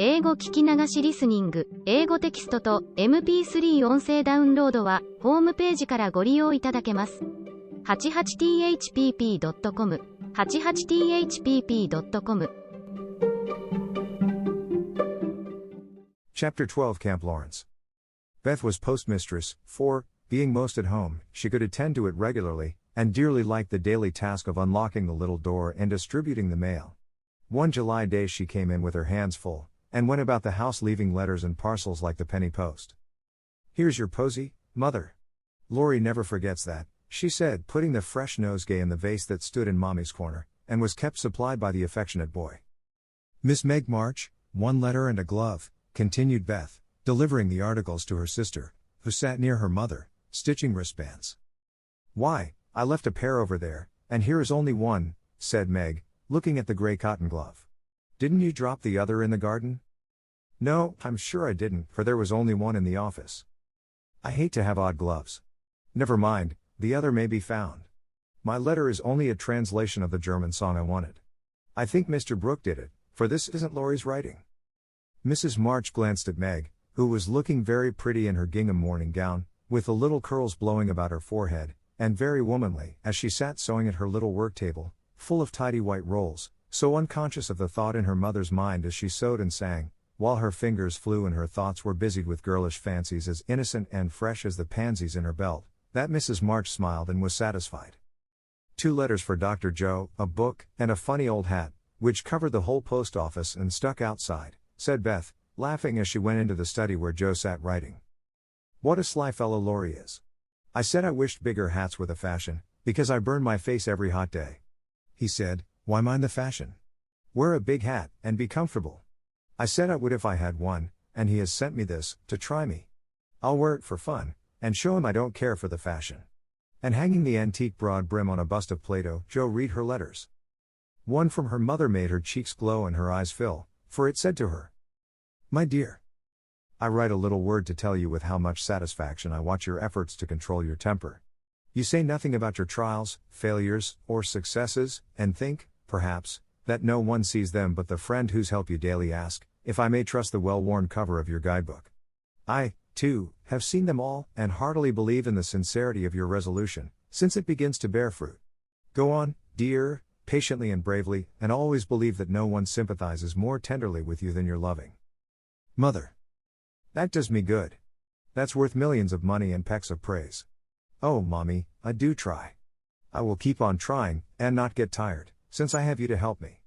英語聞き流しリスニング、英語テキストと MP3 音声ダウンロードは、ホームページからご利用いただけます。88thpp.com、88thpp.com。Chapter 12 Camp Lawrence. Beth was postmistress, for, being most at home, she could attend to it regularly, and dearly liked the daily task of unlocking the little door and distributing the mail. One July day she came in with her hands full, and went about the house leaving letters and parcels like the penny post. "Here's your posy, Mother. Laurie never forgets that," she said, putting the fresh nosegay in the vase that stood in Mommy's corner, and was kept supplied by the affectionate boy. "Miss Meg March, one letter and a glove," continued Beth, delivering the articles to her sister, who sat near her mother, stitching wristbands. "Why, I left a pair over there, and here is only one," said Meg, looking at the gray cotton glove. "Didn't you drop the other in the garden?" "No, I'm sure I didn't, for there was only one in the office. I hate to have odd gloves. Never mind, the other may be found. My letter is only a translation of the German song I wanted. I think Mr. Brooke did it, for this isn't Laurie's writing." Mrs. March glanced at Meg, who was looking very pretty in her gingham morning gown, with the little curls blowing about her forehead, and very womanly, as she sat sewing at her little work table, full of tidy white rolls, so unconscious of the thought in her mother's mind as she sewed and sang, while her fingers flew and her thoughts were busied with girlish fancies as innocent and fresh as the pansies in her belt, that Mrs. March smiled and was satisfied. 2 letters for Dr. Joe, a book, and a funny old hat, which covered the whole post office and stuck outside, said Beth, laughing as she went into the study where Joe sat writing. "What a sly fellow Laurie is. I said I wished bigger hats were the fashion, because I burn my face every hot day. He said, 'Why mind the fashion? Wear a big hat, and be comfortable.' I said I would if I had one, and he has sent me this, to try me. I'll wear it for fun, and show him I don't care for the fashion." And hanging the antique broad brim on a bust of Plato, Joe read her letters. One from her mother made her cheeks glow and her eyes fill, for it said to her, "My dear, I write a little word to tell you with how much satisfaction I watch your efforts to control your temper. You say nothing about your trials, failures, or successes, and think, perhaps, that no one sees them but the friend whose help you daily ask, if I may trust the well-worn cover of your guidebook. I, too, have seen them all, and heartily believe in the sincerity of your resolution, since it begins to bear fruit. Go on, dear, patiently and bravely, and always believe that no one sympathizes more tenderly with you than your loving Mother." That does me good. That's worth millions of money and pecks of praise. Oh, Mommy, I do try. I will keep on trying, and not get tired, since I have you to help me.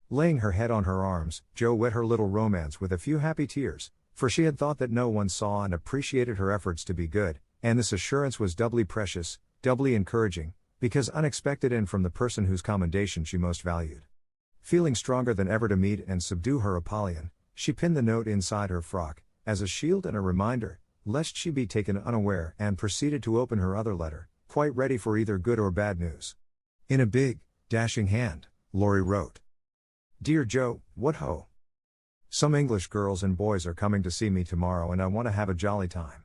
Laying her head on her arms, Joe wet her little romance with a few happy tears, for she had thought that no one saw and appreciated her efforts to be good, and this assurance was doubly precious, doubly encouraging, because unexpected and from the person whose commendation she most valued. Feeling stronger than ever to meet and subdue her Apollyon, she pinned the note inside her frock, as a shield and a reminder, lest she be taken unaware, and proceeded to open her other letter, quite ready for either good or bad news. In a big, dashing hand, Laurie wrote, "Dear Joe, what ho! Some English girls and boys are coming to see me tomorrow and I want to have a jolly time.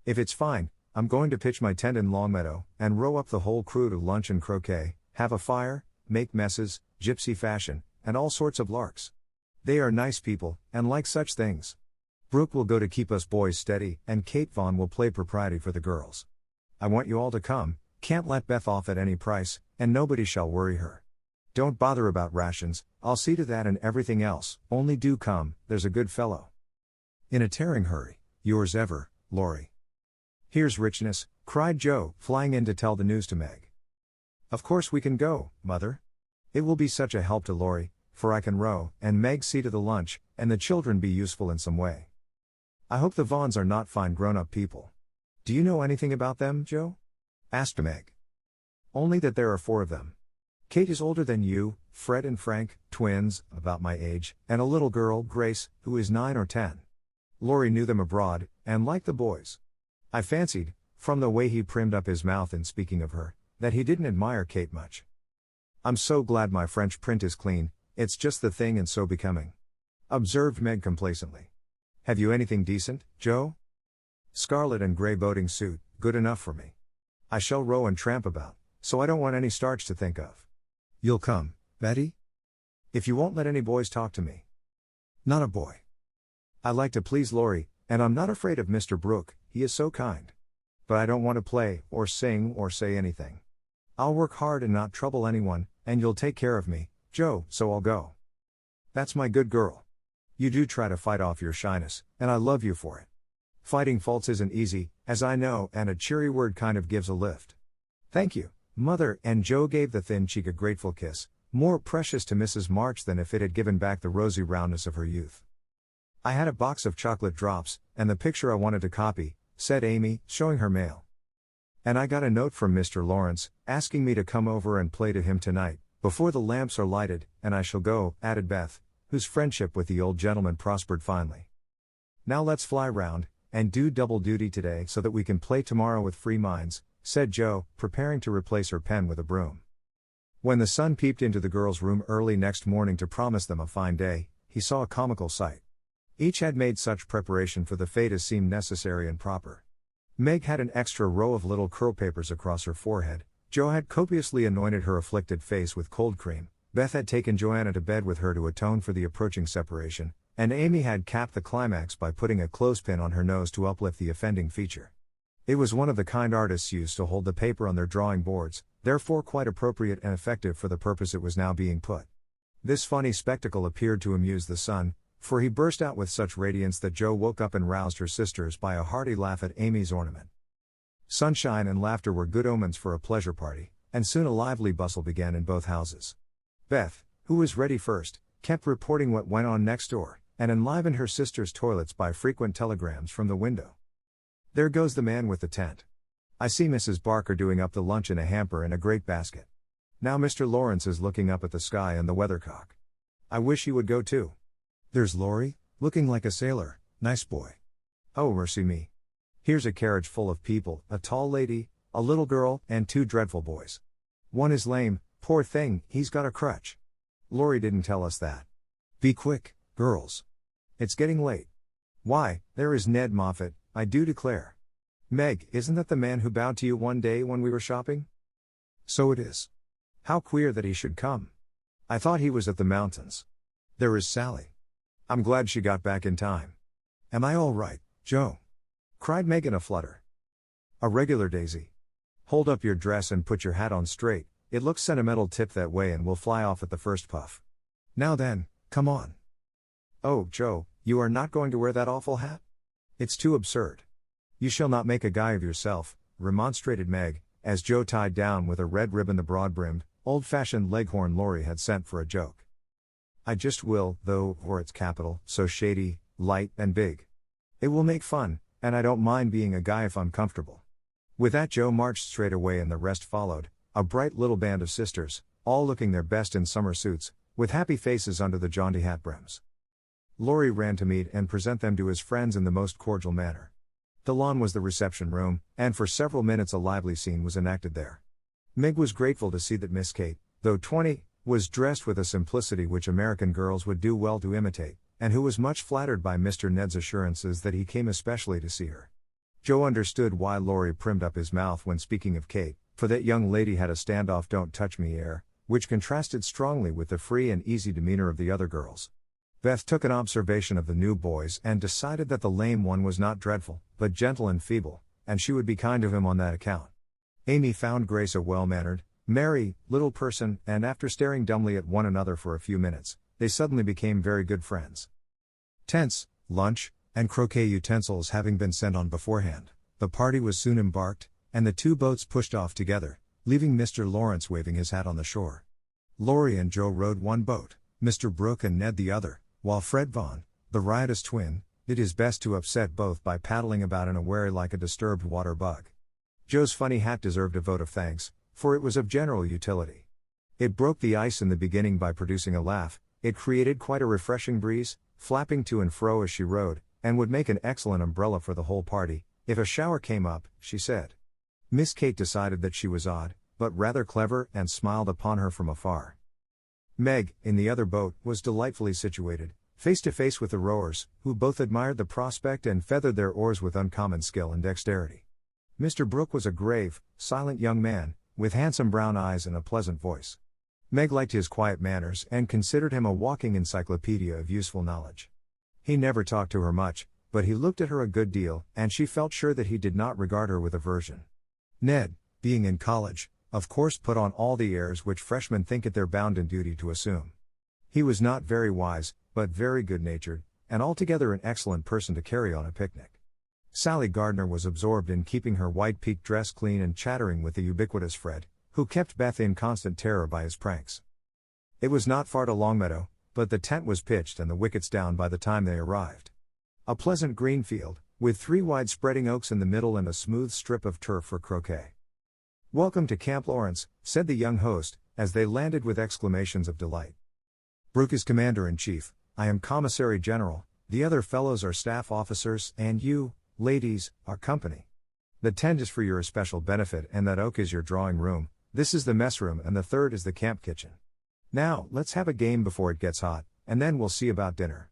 If it's fine, I'm going to pitch my tent in Longmeadow, and row up the whole crew to lunch and croquet, have a fire, make messes, gypsy fashion, and all sorts of larks. They are nice people, and like such things. Brooke will go to keep us boys steady, and Kate Vaughn will play propriety for the girls. I want you all to come, can't let Beth off at any price, and nobody shall worry her. Don't bother about rations, I'll see to that and everything else, only do come, there's a good fellow. In a tearing hurry, yours ever, Laurie." "Here's richness," cried Joe, flying in to tell the news to Meg. "Of course we can go, Mother. It will be such a help to Laurie, for I can row, and Meg see to the lunch, and the children be useful in some way. I hope the Vaughns are not fine grown-up people. Do you know anything about them, Joe?" asked Meg. "Only that there are 4 of them. Kate is older than you, Fred and Frank, twins, about my age, and a little girl, Grace, who is 9 or 10. Laurie knew them abroad, and liked the boys. I fancied, from the way he primed up his mouth in speaking of her, that he didn't admire Kate much. I'm so glad my French print is clean, it's just the thing and so becoming," observed Meg complacently. "Have you anything decent, Joe?" "Scarlet and gray boating suit, good enough for me. I shall row and tramp about, so I don't want any starch to think of. You'll come, Betty? If you won't let any boys talk to me." "Not a boy. I like to please Laurie, and I'm not afraid of Mr. Brooke, he is so kind. But I don't want to play, or sing, or say anything. I'll work hard and not trouble anyone, and you'll take care of me, Joe, so I'll go. That's my good girl. You do try to fight off your shyness, and I love you for it. Fighting faults isn't easy, as I know, and a cheery word kind of gives a lift. Thank you, Mother, and Joe gave the thin cheek a grateful kiss, more precious to Mrs. March than if it had given back the rosy roundness of her youth. I had a box of chocolate drops, and the picture I wanted to copy, said Amy, showing her mail. And I got a note from Mr. Lawrence, asking me to come over and play to him tonight, before the lamps are lighted, and I shall go, added Beth, whose friendship with the old gentleman prospered finely. Now let's fly round, and do double duty today so that we can play tomorrow with free minds, said Joe, preparing to replace her pen with a broom. When the sun peeped into the girls' room early next morning to promise them a fine day, he saw a comical sight. Each had made such preparation for the fete as seemed necessary and proper. Meg had an extra row of little curl papers across her forehead, Joe had copiously anointed her afflicted face with cold cream, Beth had taken Joanna to bed with her to atone for the approaching separation, and Amy had capped the climax by putting a clothespin on her nose to uplift the offending feature. It was one of the kind artists used to hold the paper on their drawing boards, therefore quite appropriate and effective for the purpose it was now being put. This funny spectacle appeared to amuse the son, for he burst out with such radiance that Joe woke up and roused her sisters by a hearty laugh at Amy's ornament. Sunshine and laughter were good omens for a pleasure party, and soon a lively bustle began in both houses. Beth, who was ready first, kept reporting what went on next door, and enlivened her sisters' toilets by frequent telegrams from the window. There goes the man with the tent. I see Mrs. Barker doing up the lunch in a hamper in a great basket. Now Mr. Lawrence is looking up at the sky and the weathercock. I wish he would go too. There's Laurie, looking like a sailor, nice boy. Oh mercy me. Here's a carriage full of people, a tall lady, a little girl, and two dreadful boys. One is lame, poor thing, he's got a crutch. Laurie didn't tell us that. Be quick, girls. It's getting late. Why, there is Ned Moffat, I do declare. Meg, isn't that the man who bowed to you one day when we were shopping? So it is. How queer that he should come. I thought he was at the mountains. There is Sally. I'm glad she got back in time. Am I all right, Joe? Cried Meg in a flutter. A regular daisy. Hold up your dress and put your hat on straight, it looks sentimental tip that way and will fly off at the first puff. Now then, come on. Oh, Joe, you are not going to wear that awful hat? It's too absurd. You shall not make a guy of yourself, remonstrated Meg, as Joe tied down with a red ribbon the broad-brimmed, old-fashioned leghorn Laurie had sent for a joke. I just will, though, or it's capital, so shady, light, and big. It will make fun, and I don't mind being a guy if I'm comfortable. With that Joe marched straight away and the rest followed, a bright little band of sisters, all looking their best in summer suits, with happy faces under the jaunty hat brims. Laurie ran to meet and present them to his friends in the most cordial manner. The lawn was the reception room, and for several minutes a lively scene was enacted there. Meg was grateful to see that Miss Kate, though 20, was dressed with a simplicity which American girls would do well to imitate, and who was much flattered by Mr. Ned's assurances that he came especially to see her. Joe understood why Laurie primed up his mouth when speaking of Kate, for that young lady had a standoff don't touch me air, which contrasted strongly with the free and easy demeanor of the other girls. Beth took an observation of the new boys and decided that the lame one was not dreadful, but gentle and feeble, and she would be kind to him on that account. Amy found Grace a well-mannered, merry, little person, and after staring dumbly at one another for a few minutes, they suddenly became very good friends. Tents, lunch, and croquet utensils having been sent on beforehand, the party was soon embarked, and the two boats pushed off together, leaving Mr. Lawrence waving his hat on the shore. Laurie and Joe rowed one boat, Mr. Brooke and Ned the other, while Fred Vaughn, the riotous twin, did his best to upset both by paddling about in a wherry like a disturbed water bug. Joe's funny hat deserved a vote of thanks, for it was of general utility. It broke the ice in the beginning by producing a laugh, it created quite a refreshing breeze, flapping to and fro as she rowed, and would make an excellent umbrella for the whole party, if a shower came up, she said. Miss Kate decided that she was odd, but rather clever, and smiled upon her from afar. Meg, in the other boat, was delightfully situated, face to face with the rowers, who both admired the prospect and feathered their oars with uncommon skill and dexterity. Mr. Brooke was a grave, silent young man, with handsome brown eyes and a pleasant voice. Meg liked his quiet manners and considered him a walking encyclopedia of useful knowledge. He never talked to her much, but he looked at her a good deal, and she felt sure that he did not regard her with aversion. Ned, being in college, of course put on all the airs which freshmen think it their bounden duty to assume. He was not very wise, but very good-natured, and altogether an excellent person to carry on a picnic. Sally Gardner was absorbed in keeping her white piqué dress clean and chattering with the ubiquitous Fred, who kept Beth in constant terror by his pranks. It was not far to Longmeadow, but the tent was pitched and the wickets down by the time they arrived. A pleasant green field, with 3 wide spreading oaks in the middle and a smooth strip of turf for croquet. "Welcome to Camp Lawrence," said the young host, as they landed with exclamations of delight. "Brooke is Commander-in-Chief, I am Commissary General, the other fellows are staff officers, and you, ladies, are company. The tent is for your especial benefit and that oak is your drawing room, this is the mess room and the third is the camp kitchen. Now, let's have a game before it gets hot, and then we'll see about dinner."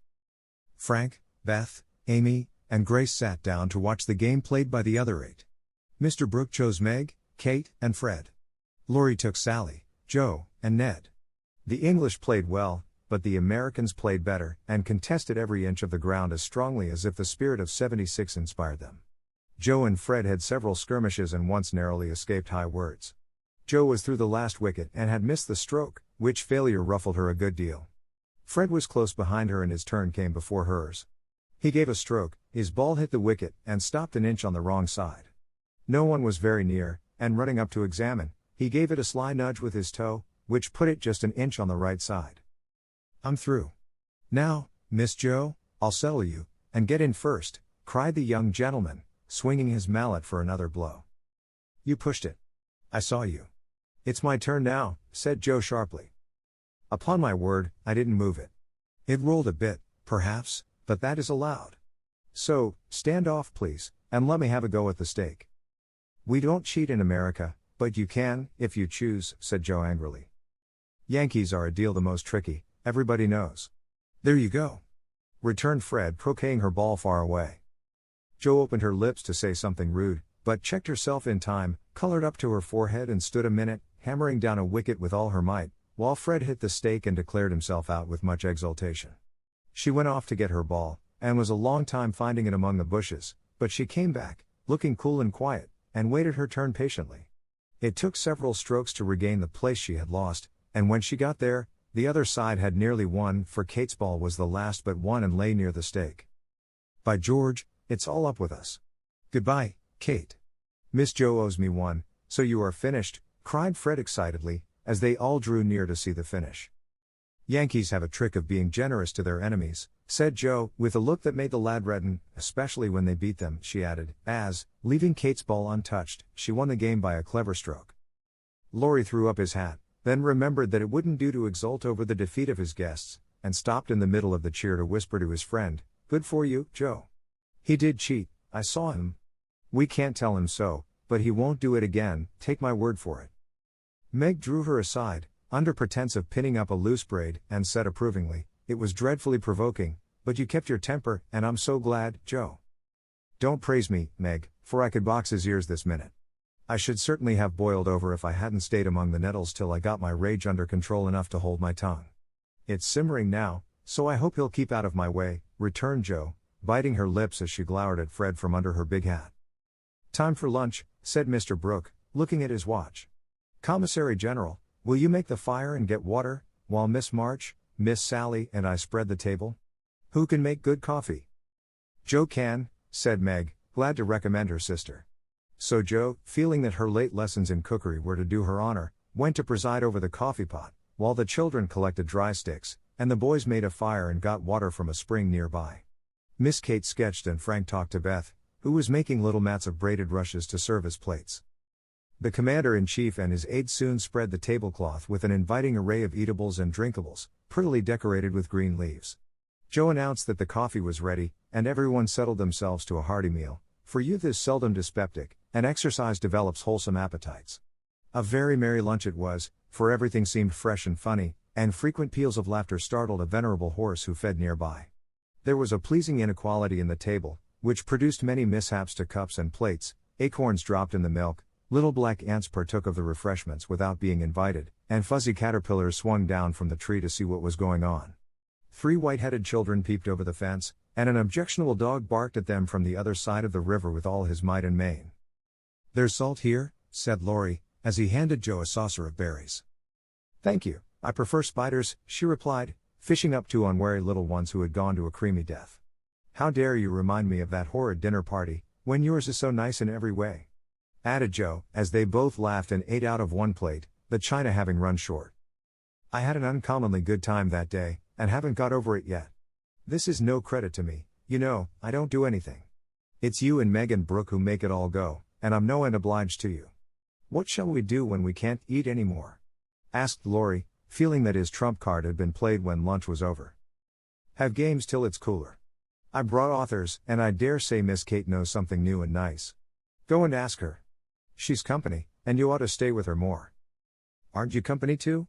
Frank, Beth, Amy, and Grace sat down to watch the game played by the other 8. Mr. Brooke chose Meg, Kate, and Fred. Laurie took Sally, Joe, and Ned. The English played well, but the Americans played better, and contested every inch of the ground as strongly as if the spirit of '76 inspired them. Joe and Fred had several skirmishes and once narrowly escaped high words. Joe was through the last wicket and had missed the stroke, which failure ruffled her a good deal. Fred was close behind her and his turn came before hers. He gave a stroke, his ball hit the wicket, and stopped an inch on the wrong side. No one was very near, and running up to examine, he gave it a sly nudge with his toe, which put it just an inch on the right side. "I'm through. Now, Miss Joe, I'll settle you, and get in first," cried the young gentleman, swinging his mallet for another blow. "You pushed it. I saw you." "It's my turn now," said Joe sharply. "Upon my word, I didn't move it. It rolled a bit, perhaps, but that is allowed. So, stand off please, and let me have a go at the stake." "We don't cheat in America, but you can, if you choose," said Joe angrily. "Yankees are a deal the most tricky, everybody knows." "There you go," returned Fred, croqueting her ball far away. Joe opened her lips to say something rude, but checked herself in time, colored up to her forehead and stood a minute, hammering down a wicket with all her might, while Fred hit the stake and declared himself out with much exultation. She went off to get her ball, and was a long time finding it among the bushes, but she came back, looking cool and quiet, and waited her turn patiently. It took several strokes to regain the place she had lost, and when she got there, the other side had nearly won, for Kate's ball was the last but one and lay near the stake. "By George, it's all up with us. Goodbye, Kate. Miss Joe owes me one, so you are finished," cried Fred excitedly, as they all drew near to see the finish. "Yankees have a trick of being generous to their enemies," said Joe, with a look that made the lad redden, "especially when they beat them," she added, as, leaving Kate's ball untouched, she won the game by a clever stroke. Laurie threw up his hat, then remembered that it wouldn't do to exult over the defeat of his guests, and stopped in the middle of the cheer to whisper to his friend, "Good for you, Joe. He did cheat, I saw him. We can't tell him so, but he won't do it again, take my word for it." Meg drew her aside, under pretense of pinning up a loose braid, and said approvingly, "It was dreadfully provoking, but you kept your temper, and I'm so glad, Joe. Don't praise me, Meg, for I could box his ears this minute. I should certainly have boiled over if I hadn't stayed among the nettles till I got my rage under control enough to hold my tongue. It's simmering now, so I hope he'll keep out of my way," returned Joe, biting her lips as she glowered at Fred from under her big hat. "Time for lunch," said Mr. Brooke, looking at his watch. "Commissary General, will you make the fire and get water, while Miss March, Miss Sally, and I spread the table? Who can make good coffee?" "Joe can," said Meg, glad to recommend her sister. So Joe, feeling that her late lessons in cookery were to do her honor, went to preside over the coffee pot, while the children collected dry sticks, and the boys made a fire and got water from a spring nearby. Miss Kate sketched and Frank talked to Beth, who was making little mats of braided rushes to serve as plates. The Commander-in-Chief and his aides soon spread the tablecloth with an inviting array of eatables and drinkables, prettily decorated with green leaves. Joe announced that the coffee was ready, and everyone settled themselves to a hearty meal, for youth is seldom dyspeptic, and exercise develops wholesome appetites. A very merry lunch it was, for everything seemed fresh and funny, and frequent peals of laughter startled a venerable horse who fed nearby. There was a pleasing inequality in the table, which produced many mishaps to cups and plates. Acorns dropped in the milk, little black ants partook of the refreshments without being invited, and fuzzy caterpillars swung down from the tree to see what was going on. 3 white-headed children peeped over the fence, and an objectionable dog barked at them from the other side of the river with all his might and main. "There's salt here," said Laurie, as he handed Joe a saucer of berries. "Thank you, I prefer spiders," she replied, fishing up two unwary little ones who had gone to a creamy death. "How dare you remind me of that horrid dinner party, when yours is so nice in every way," added Joe, as they both laughed and ate out of one plate, the china having run short. "I had an uncommonly good time that day, and haven't got over it yet. This is no credit to me, you know, I don't do anything. It's you and Meg and Brooke who make it all go, and I'm no end obliged to you. What shall we do when we can't eat any more?" asked Laurie, feeling that his trump card had been played when lunch was over. "Have games till it's cooler. I brought authors, and I dare say Miss Kate knows something new and nice. Go and ask her. She's company, and you ought to stay with her more." "Aren't you company too?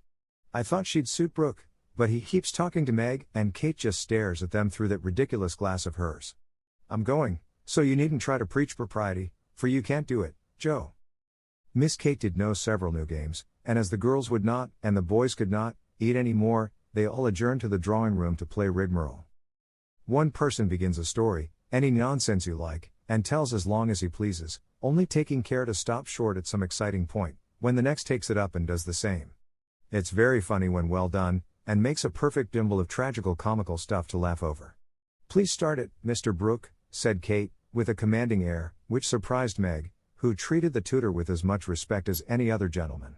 I thought she'd suit Brooke, but he keeps talking to Meg, and Kate just stares at them through that ridiculous glass of hers. I'm going, so you needn't try to preach propriety, for you can't do it, Joe." Miss Kate did know several new games, and as the girls would not, and the boys could not, eat any more, they all adjourned to the drawing room to play rigmarole. One person begins a story, any nonsense you like, and tells as long as he pleases, only taking care to stop short at some exciting point, when the next takes it up and does the same. It's very funny when well done, and makes a perfect bimble of tragical comical stuff to laugh over. "Please start it, Mr. Brooke," said Kate, with a commanding air, which surprised Meg, who treated the tutor with as much respect as any other gentleman.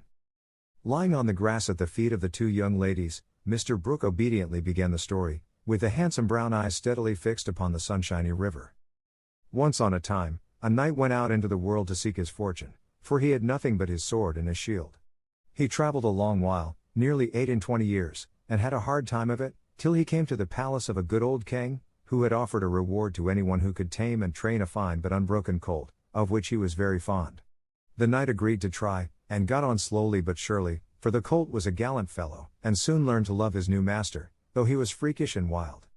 Lying on the grass at the feet of the two young ladies, Mr. Brooke obediently began the story, with the handsome brown eyes steadily fixed upon the sunshiny river. Once on a time, a knight went out into the world to seek his fortune, for he had nothing but his sword and his shield. He traveled a long while, nearly 28 years, and had a hard time of it, till he came to the palace of a good old king, who had offered a reward to anyone who could tame and train a fine but unbroken colt, of which he was very fond. The knight agreed to try, and got on slowly but surely, for the colt was a gallant fellow, and soon learned to love his new master, though he was freakish and wild.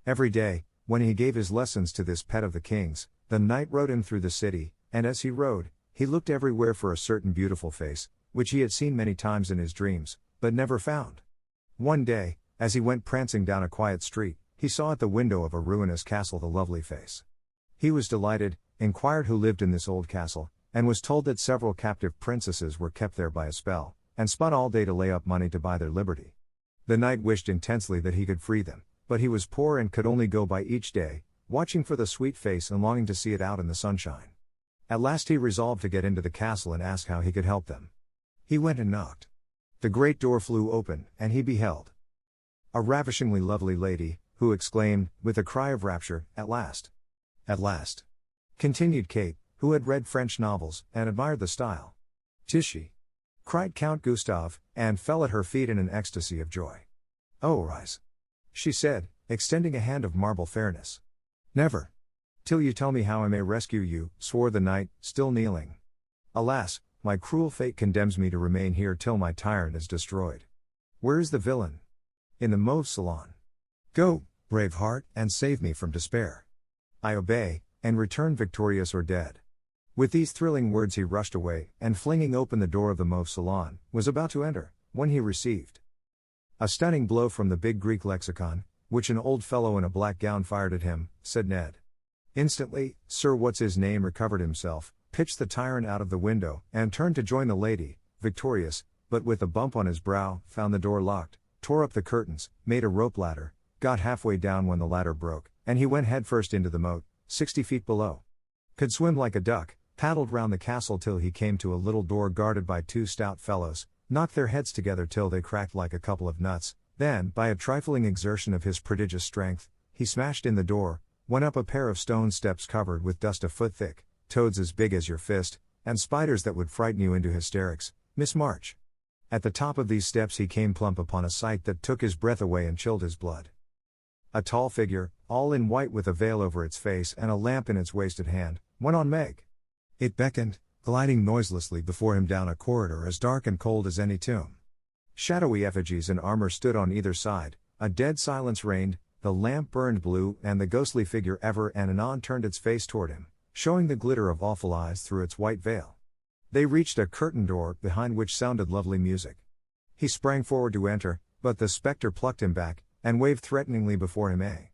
Every day, when he gave his lessons to this pet of the king's, the knight rode him through the city, and as he rode, he looked everywhere for a certain beautiful face, which he had seen many times in his dreams, but never found. One day, as he went prancing down a quiet street, he saw at the window of a ruinous castle the lovely face. He was delighted, inquired who lived in this old castle, and was told that several captive princesses were kept there by a spell, and spun all day to lay up money to buy their liberty. The knight wished intensely that he could free them, but he was poor and could only go by each day, watching for the sweet face and longing to see it out in the sunshine. At last he resolved to get into the castle and ask how he could help them. He went and knocked. The great door flew open, and he beheld a ravishingly lovely lady, who exclaimed, with a cry of rapture, "At last! At last!" Continued Kate, who had read French novels, and admired the style. "'Tis she!" cried Count Gustave, and fell at her feet in an ecstasy of joy. "Oh, rise!" she said, extending a hand of marble fairness. "Never! Till you tell me how I may rescue you," swore the knight, still kneeling. "Alas, my cruel fate condemns me to remain here till my tyrant is destroyed. Where is the villain?" "In the Mauve Salon." "Go, brave heart, and save me from despair." "I obey, and return victorious or dead." With these thrilling words he rushed away, and flinging open the door of the Mauve Salon, was about to enter, when he received a stunning blow from the big Greek lexicon, which an old fellow in a black gown fired at him, said Ned. Instantly, Sir What's-his-name recovered himself, pitched the tyrant out of the window, and turned to join the lady, victorious, but with a bump on his brow, found the door locked, tore up the curtains, made a rope ladder, got halfway down when the ladder broke, and he went headfirst into the moat, 60 feet below. Could swim like a duck, paddled round the castle till he came to a little door guarded by two stout fellows, knocked their heads together till they cracked like a couple of nuts, then, by a trifling exertion of his prodigious strength, he smashed in the door, went up a pair of stone steps covered with dust a foot thick, toads as big as your fist, and spiders that would frighten you into hysterics, Miss March. At the top of these steps he came plump upon a sight that took his breath away and chilled his blood. A tall figure, all in white with a veil over its face and a lamp in its wasted hand, went on Meg. It beckoned, gliding noiselessly before him down a corridor as dark and cold as any tomb. Shadowy effigies in armor stood on either side, a dead silence reigned, the lamp burned blue, and the ghostly figure ever and anon turned its face toward him, showing the glitter of awful eyes through its white veil. They reached a curtained door, behind which sounded lovely music. He sprang forward to enter, but the spectre plucked him back, and waved threateningly before him.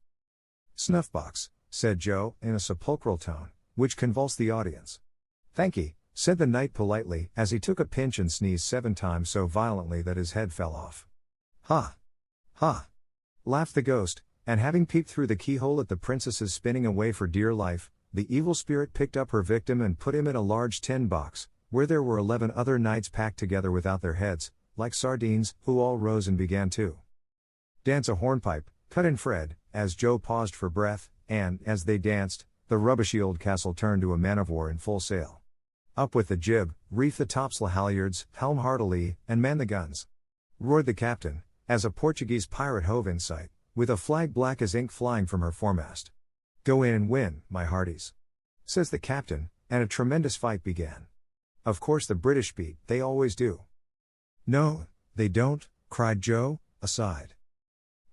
Snuffbox, said Joe, in a sepulchral tone, which convulsed the audience. Thanky, said the knight politely, as he took a pinch and sneezed 7 times so violently that his head fell off. Ha! Ha! Laughed the ghost, and having peeped through the keyhole at the princess's spinning away for dear life, the evil spirit picked up her victim and put him in a large tin box, where there were 11 other knights packed together without their heads, like sardines, who all rose and began to dance a hornpipe, cut in Fred, as Joe paused for breath, and, as they danced, the rubbishy old castle turned to a man-of-war in full sail. Up with the jib, reef the topsail halyards, helm heartily, and man the guns! Roared the captain, as a Portuguese pirate hove in sight, with a flag black as ink flying from her foremast. Go in and win, my hearties, says the captain, and a tremendous fight began. Of course the British beat, they always do. No, they don't, cried Joe, aside.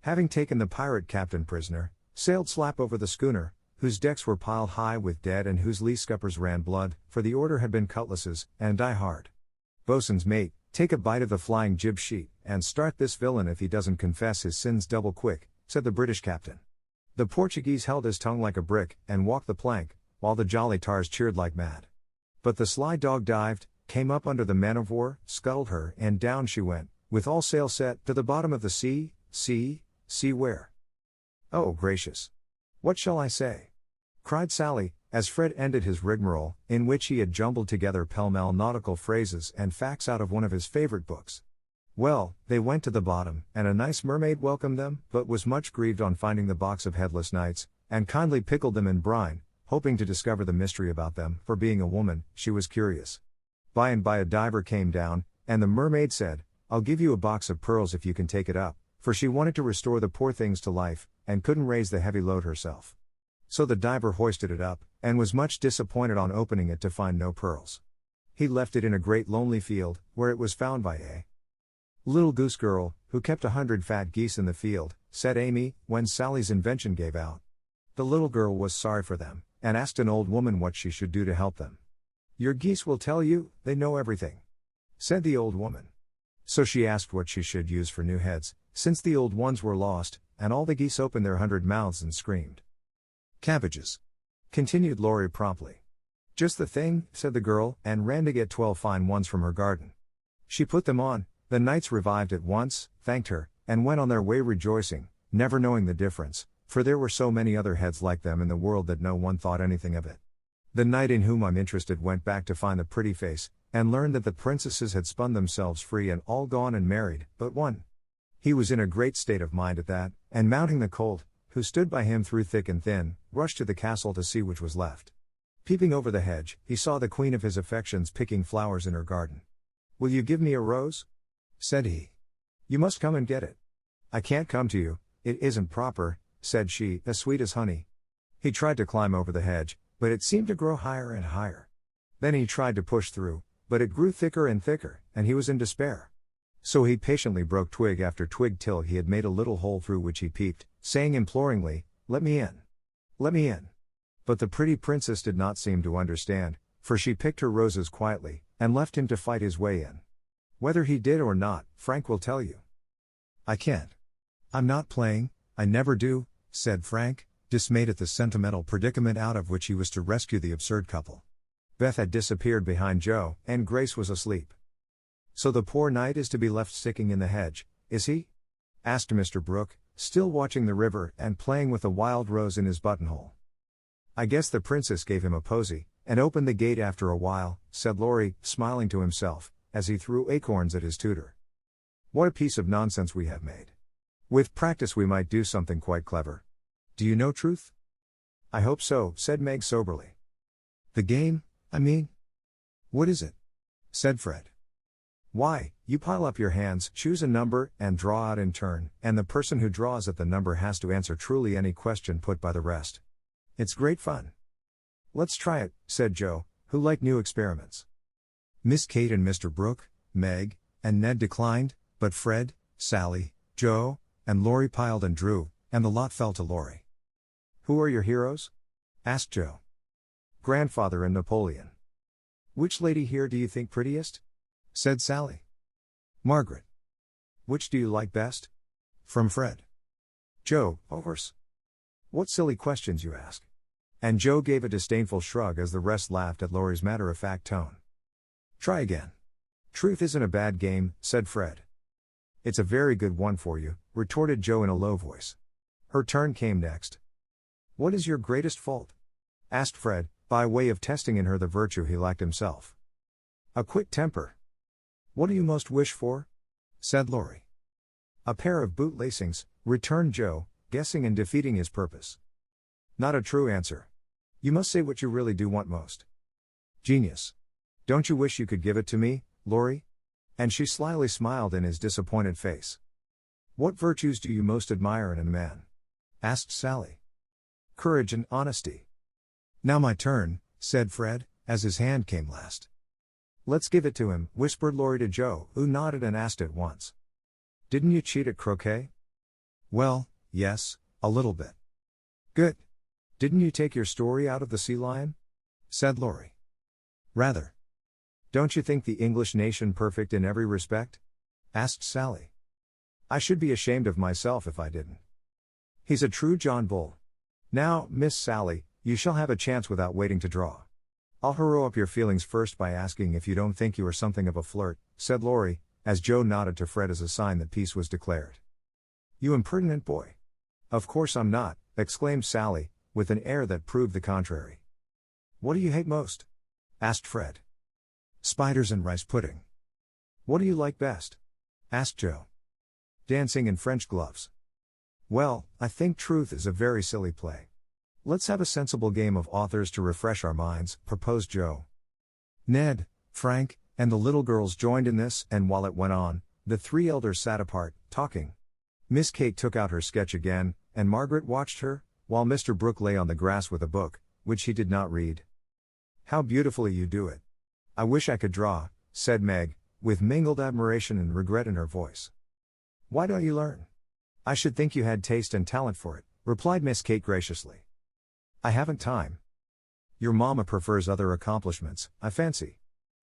Having taken the pirate captain prisoner, sailed slap over the schooner, whose decks were piled high with dead and whose lee scuppers ran blood, for the order had been cutlasses, and die hard. Boatswain's mate, take a bite of the flying jib sheet, and start this villain if he doesn't confess his sins double quick, said the British captain. The Portuguese held his tongue like a brick, and walked the plank, while the jolly tars cheered like mad. But the sly dog dived, came up under the man-of-war, scuttled her, and down she went, with all sail set, to the bottom of the sea, where? Oh gracious! What shall I say? Cried Sally, as Fred ended his rigmarole, in which he had jumbled together pell-mell nautical phrases and facts out of one of his favorite books. Well, they went to the bottom, and a nice mermaid welcomed them, but was much grieved on finding the box of headless knights, and kindly pickled them in brine, hoping to discover the mystery about them, for being a woman, she was curious. By and by a diver came down, and the mermaid said, I'll give you a box of pearls if you can take it up, for she wanted to restore the poor things to life, and couldn't raise the heavy load herself. So the diver hoisted it up, and was much disappointed on opening it to find no pearls. He left it in a great lonely field, where it was found by a little goose girl, who kept 100 fat geese in the field, said Amy, when Sally's invention gave out. The little girl was sorry for them, and asked an old woman what she should do to help them. Your geese will tell you, they know everything, said the old woman. So she asked what she should use for new heads, since the old ones were lost, and all the geese opened their 100 mouths and screamed. Cabbages, continued Laurie promptly. Just the thing, said the girl, and ran to get 12 fine ones from her garden. She put them on, the knights revived at once, thanked her, and went on their way rejoicing, never knowing the difference, for there were so many other heads like them in the world that no one thought anything of it. The knight in whom I'm interested went back to find the pretty face, and learned that the princesses had spun themselves free and all gone and married, but one. He was in a great state of mind at that, and mounting the colt, who stood by him through thick and thin, rushed to the castle to see which was left. Peeping over the hedge, he saw the queen of his affections picking flowers in her garden. Will you give me a rose? Said he. You must come and get it. I can't come to you, it isn't proper, said she, as sweet as honey. He tried to climb over the hedge, but it seemed to grow higher and higher. Then he tried to push through, but it grew thicker and thicker, and he was in despair. So he patiently broke twig after twig till he had made a little hole through which he peeped, saying imploringly, Let me in. Let me in. But the pretty princess did not seem to understand, for she picked her roses quietly, and left him to fight his way in. Whether he did or not, Frank will tell you. I can't. I'm not playing, I never do, said Frank, dismayed at the sentimental predicament out of which he was to rescue the absurd couple. Beth had disappeared behind Joe, and Grace was asleep. So the poor knight is to be left sticking in the hedge, is he? Asked Mr. Brooke, still watching the river and playing with a wild rose in his buttonhole. I guess the princess gave him a posy, and opened the gate after a while, said Laurie, smiling to himself, as he threw acorns at his tutor. What a piece of nonsense we have made. With practice we might do something quite clever. Do you know Truth? I hope so, said Meg soberly. The game, I mean? What is it? Said Fred. Why, you pile up your hands, choose a number, and draw out in turn, and the person who draws at the number has to answer truly any question put by the rest. It's great fun. Let's try it, said Joe, who liked new experiments. Miss Kate and Mr. Brooke, Meg, and Ned declined, but Fred, Sally, Joe, and Laurie piled and drew, and the lot fell to Laurie. Who are your heroes? Asked Joe. Grandfather and Napoleon. Which lady here do you think prettiest? Said Sally. Margaret. Which do you like best? From Fred. Joe, a horse. What silly questions you ask. And Joe gave a disdainful shrug as the rest laughed at Laurie's matter-of-fact tone. Try again. Truth isn't a bad game, said Fred. It's a very good one for you, retorted Joe in a low voice. Her turn came next. What is your greatest fault? Asked Fred, by way of testing in her the virtue he lacked himself. A quick temper. What do you most wish for? Said Laurie. A pair of boot lacings, returned Joe, guessing and defeating his purpose. Not a true answer. You must say what you really do want most. Genius. Don't you wish you could give it to me, Laurie? And she slyly smiled in his disappointed face. What virtues do you most admire in a man? Asked Sally. Courage and honesty. Now my turn, said Fred, as his hand came last. Let's give it to him, whispered Laurie to Joe, who nodded and asked at once. Didn't you cheat at croquet? Well, yes, a little bit. Good. Didn't you take your story out of the sea lion? Said Laurie. Rather. Don't you think the English nation perfect in every respect? Asked Sally. I should be ashamed of myself if I didn't. He's a true John Bull. Now, Miss Sally, you shall have a chance without waiting to draw. I'll harrow up your feelings first by asking if you don't think you are something of a flirt, said Laurie, as Joe nodded to Fred as a sign that peace was declared. You impertinent boy. Of course I'm not, exclaimed Sally, with an air that proved the contrary. What do you hate most? Asked Fred. Spiders and rice pudding. What do you like best? Asked Joe. Dancing in French gloves. Well, I think truth is a very silly play. Let's have a sensible game of authors to refresh our minds, proposed Joe. Ned, Frank, and the little girls joined in this, and while it went on, the three elders sat apart, talking. Miss Kate took out her sketch again, and Margaret watched her, while Mr. Brooke lay on the grass with a book, which he did not read. How beautifully you do it. I wish I could draw, said Meg, with mingled admiration and regret in her voice. Why don't you learn? I should think you had taste and talent for it, replied Miss Kate graciously. I haven't time. Your mamma prefers other accomplishments, I fancy.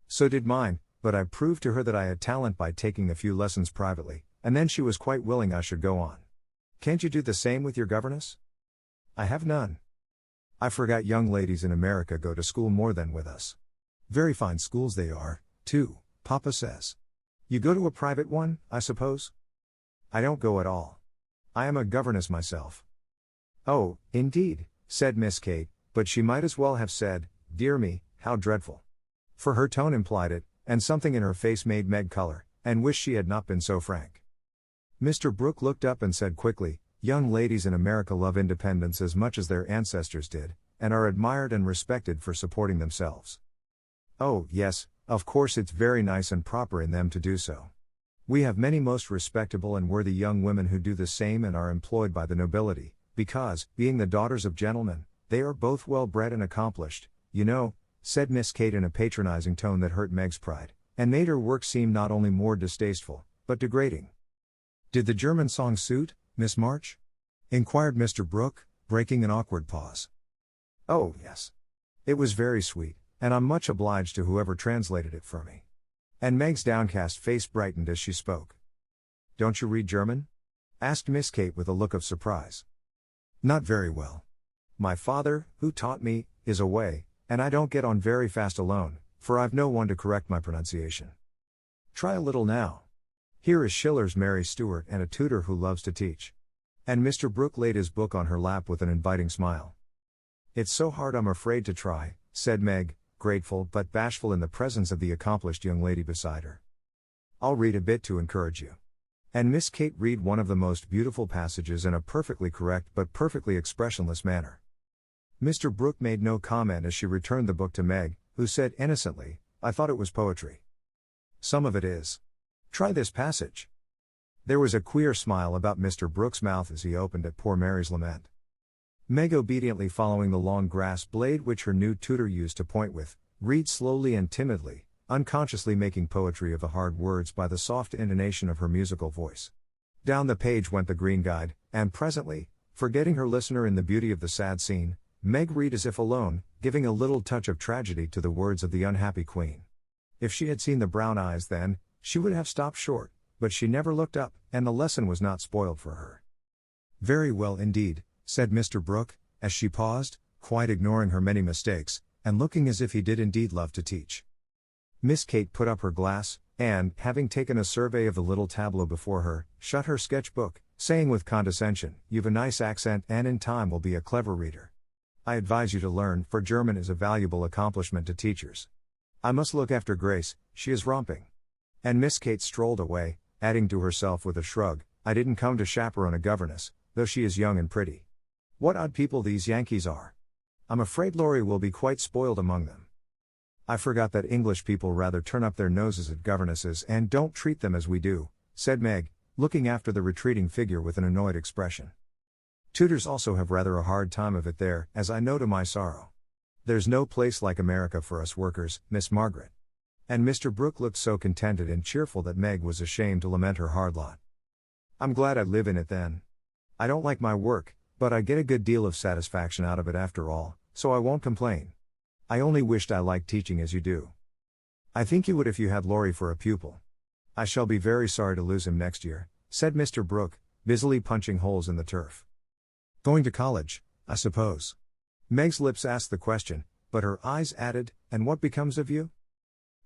So did mine, but I proved to her that I had talent by taking a few lessons privately, and then she was quite willing I should go on. Can't you do the same with your governess? I have none. I forgot young ladies in America go to school more than with us. Very fine schools they are, too, Papa says. You go to a private one, I suppose? I don't go at all. I am a governess myself. Oh, indeed, said Miss Kate, but she might as well have said, dear me, how dreadful. For her tone implied it, and something in her face made Meg color, and wish she had not been so frank. Mr. Brooke looked up and said quickly, young ladies in America love independence as much as their ancestors did, and are admired and respected for supporting themselves. Oh, yes, of course it's very nice and proper in them to do so. We have many most respectable and worthy young women who do the same and are employed by the nobility, because, being the daughters of gentlemen, they are both well bred and accomplished, you know, said Miss Kate in a patronizing tone that hurt Meg's pride, and made her work seem not only more distasteful, but degrading. Did the German song suit, Miss March? Inquired Mr. Brooke, breaking an awkward pause. Oh, yes. It was very sweet, and I'm much obliged to whoever translated it for me. And Meg's downcast face brightened as she spoke. Don't you read German? Asked Miss Kate with a look of surprise. Not very well. My father, who taught me, is away, and I don't get on very fast alone, for I've no one to correct my pronunciation. Try a little now. Here is Schiller's Mary Stuart and a tutor who loves to teach. And Mr. Brooke laid his book on her lap with an inviting smile. It's so hard I'm afraid to try, said Meg, grateful but bashful in the presence of the accomplished young lady beside her. I'll read a bit to encourage you. And Miss Kate read one of the most beautiful passages in a perfectly correct but perfectly expressionless manner. Mr. Brooke made no comment as she returned the book to Meg, who said innocently, I thought it was poetry. Some of it is. Try this passage. There was a queer smile about Mr. Brooke's mouth as he opened at poor Mary's lament. Meg, obediently following the long grass blade which her new tutor used to point with, read slowly and timidly, unconsciously making poetry of the hard words by the soft intonation of her musical voice. Down the page went the green guide, and presently, forgetting her listener in the beauty of the sad scene, Meg read as if alone, giving a little touch of tragedy to the words of the unhappy queen. If she had seen the brown eyes then, she would have stopped short, but she never looked up, and the lesson was not spoiled for her. Very well indeed, said Mr. Brooke, as she paused, quite ignoring her many mistakes, and looking as if he did indeed love to teach. Miss Kate put up her glass, and, having taken a survey of the little tableau before her, shut her sketchbook, saying with condescension, "You've a nice accent and in time will be a clever reader. I advise you to learn, for German is a valuable accomplishment to teachers. I must look after Grace, she is romping." And Miss Kate strolled away, adding to herself with a shrug, "I didn't come to chaperone a governess, though she is young and pretty. What odd people these Yankees are. I'm afraid Laurie will be quite spoiled among them. I forgot that English people rather turn up their noses at governesses and don't treat them as we do," said Meg, looking after the retreating figure with an annoyed expression. "Tutors also have rather a hard time of it there, as I know to my sorrow. There's no place like America for us workers, Miss Margaret." And Mr. Brooke looked so contented and cheerful that Meg was ashamed to lament her hard lot. "I'm glad I live in it then. I don't like my work, but I get a good deal of satisfaction out of it after all, so I won't complain. I only wished I liked teaching as you do. I think you would if you had Laurie for a pupil. I shall be very sorry to lose him next year," said Mr. Brooke, busily punching holes in the turf. "Going to college, I suppose?" Meg's lips asked the question, but her eyes added, "And what becomes of you?"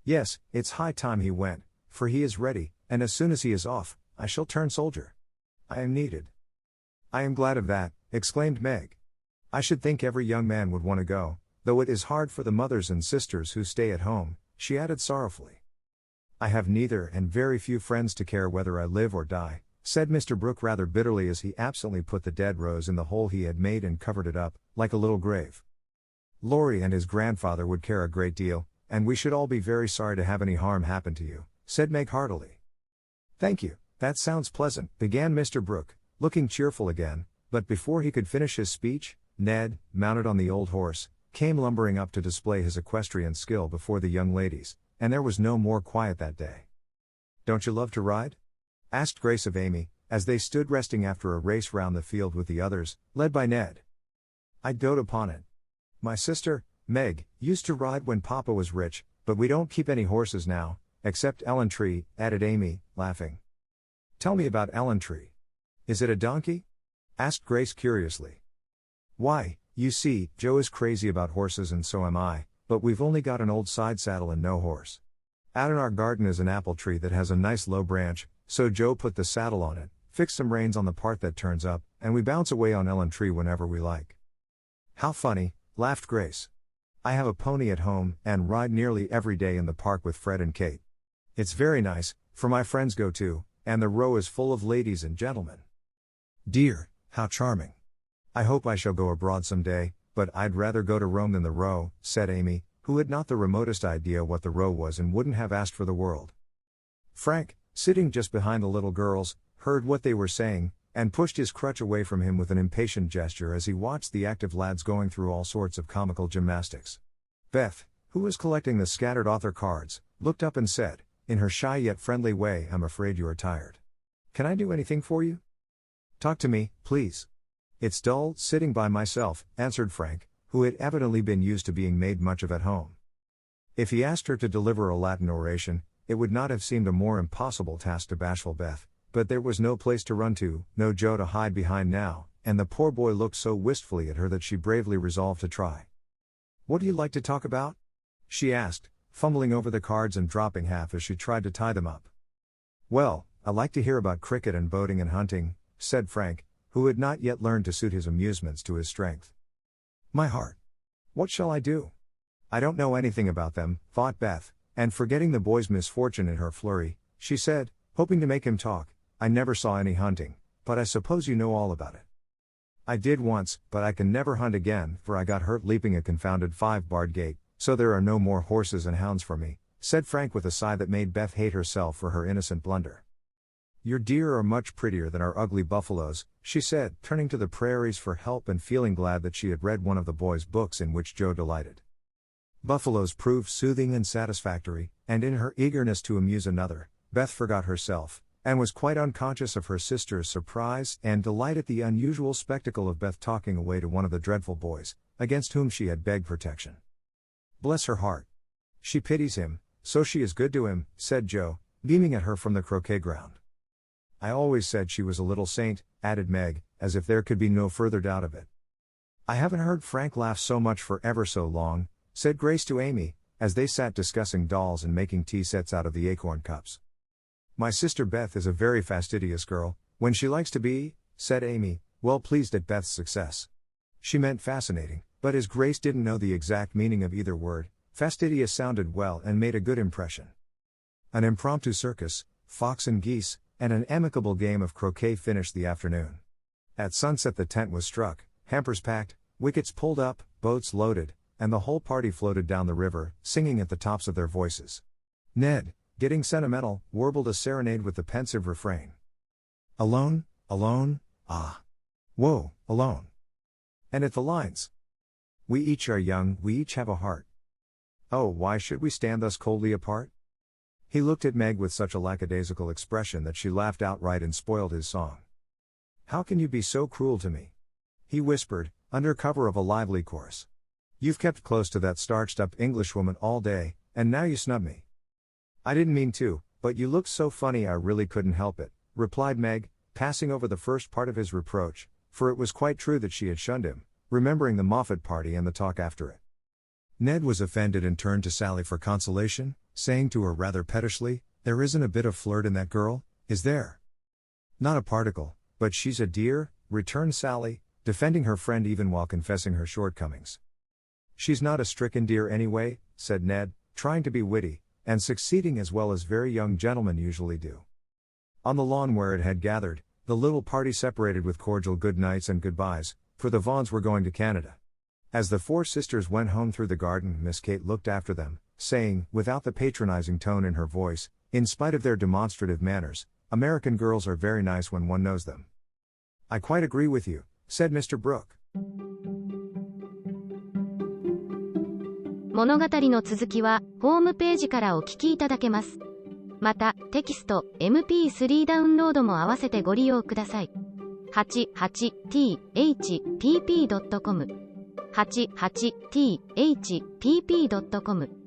"Yes, it's high time he went, for he is ready, and as soon as he is off, I shall turn soldier. I am needed." "I am glad of that," exclaimed Meg. "I should think every young man would want to go, though it is hard for the mothers and sisters who stay at home," she added sorrowfully. "I have neither and very few friends to care whether I live or die," said Mr. Brooke rather bitterly as he absently put the dead rose in the hole he had made and covered it up, like a little grave. "Laurie and his grandfather would care a great deal, and we should all be very sorry to have any harm happen to you," said Meg heartily. "Thank you, that sounds pleasant," began Mr. Brooke, looking cheerful again, but before he could finish his speech, Ned, mounted on the old horse, came lumbering up to display his equestrian skill before the young ladies, and there was no more quiet that day. "Don't you love to ride?" asked Grace of Amy, as they stood resting after a race round the field with the others, led by Ned. "I'd dote upon it. My sister, Meg, used to ride when Papa was rich, but we don't keep any horses now, except Ellentree," added Amy, laughing. "Tell me about Ellentree. Is it a donkey?" asked Grace curiously. "Why, you see, Joe is crazy about horses and so am I, but we've only got an old side saddle and no horse. Out in our garden is an apple tree that has a nice low branch, so Joe put the saddle on it, fixed some reins on the part that turns up, and we bounce away on Ellentree whenever we like." "How funny," laughed Grace. "I have a pony at home, and ride nearly every day in the park with Fred and Kate. It's very nice, for my friends go too, and the row is full of ladies and gentlemen." "Dear, how charming. I hope I shall go abroad some day, but I'd rather go to Rome than the row," said Amy, who had not the remotest idea what the row was and wouldn't have asked for the world. Frank, sitting just behind the little girls, heard what they were saying, and pushed his crutch away from him with an impatient gesture as he watched the active lads going through all sorts of comical gymnastics. Beth, who was collecting the scattered author cards, looked up and said, in her shy yet friendly way, "I'm afraid you are tired. Can I do anything for you?" "Talk to me, please. It's dull, sitting by myself," answered Frank, who had evidently been used to being made much of at home. If he asked her to deliver a Latin oration, it would not have seemed a more impossible task to bashful Beth, but there was no place to run to, no Joe to hide behind now, and the poor boy looked so wistfully at her that she bravely resolved to try. "What do you like to talk about?" she asked, fumbling over the cards and dropping half as she tried to tie them up. "Well, I like to hear about cricket and boating and hunting," said Frank, who had not yet learned to suit his amusements to his strength. "My heart! What shall I do? I don't know anything about them," thought Beth, and forgetting the boy's misfortune in her flurry, she said, hoping to make him talk, "I never saw any hunting, but I suppose you know all about it." "I did once, but I can never hunt again, for I got hurt leaping a confounded 5-barred gate, so there are no more horses and hounds for me," said Frank with a sigh that made Beth hate herself for her innocent blunder. "Your deer are much prettier than our ugly buffaloes," she said, turning to the prairies for help and feeling glad that she had read one of the boys' books in which Joe delighted. Buffaloes proved soothing and satisfactory, and in her eagerness to amuse another, Beth forgot herself, and was quite unconscious of her sister's surprise and delight at the unusual spectacle of Beth talking away to one of the dreadful boys, against whom she had begged protection. "Bless her heart. She pities him, so she is good to him," said Joe, beaming at her from the croquet ground. I always said she was a little saint, added Meg, as if there could be no further doubt of it. I haven't heard Frank laugh so much for ever so long, said Grace to Amy, as they sat discussing dolls and making tea sets out of the acorn cups. My sister Beth is a very fastidious girl, when she likes to be, said Amy, well pleased at Beth's success. She meant fascinating, but as Grace didn't know the exact meaning of either word, fastidious sounded well and made a good impression. An impromptu circus, fox and geese, and an amicable game of croquet finished the afternoon. At sunset the tent was struck, hampers packed, wickets pulled up, boats loaded, and the whole party floated down the river, singing at the tops of their voices. Ned, getting sentimental, warbled a serenade with the pensive refrain. Alone, alone, ah. Whoa, alone. And at the lines. We each are young, we each have a heart. Oh, why should we stand thus coldly apart? He looked at Meg with such a lackadaisical expression that she laughed outright and spoiled his song. How can you be so cruel to me? He whispered, under cover of a lively chorus. You've kept close to that starched-up Englishwoman all day, and now you snub me. I didn't mean to, but you looked so funny I really couldn't help it, replied Meg, passing over the first part of his reproach, for it was quite true that she had shunned him, remembering the Moffat party and the talk after it. Ned was offended and turned to Sally for consolation, saying to her rather pettishly, there isn't a bit of flirt in that girl, is there? Not a particle, but she's a dear, returned Sally, defending her friend even while confessing her shortcomings. She's not a stricken dear anyway, said Ned, trying to be witty, and succeeding as well as very young gentlemen usually do. On the lawn where it had gathered, the little party separated with cordial good nights and goodbyes, for the Vaughns were going to Canada. As the four sisters went home through the garden, Miss Kate looked after them, saying, without the patronizing tone in her voice, in spite of their demonstrative manners, American girls are very nice when one knows them. I quite agree with you, said Mr. Brooke. 物語の続きは、ホームページからお聞きいただけます。また、テキスト、MP3 ダウンロードも合わせてご利用ください。88thpp.com 88thpp.com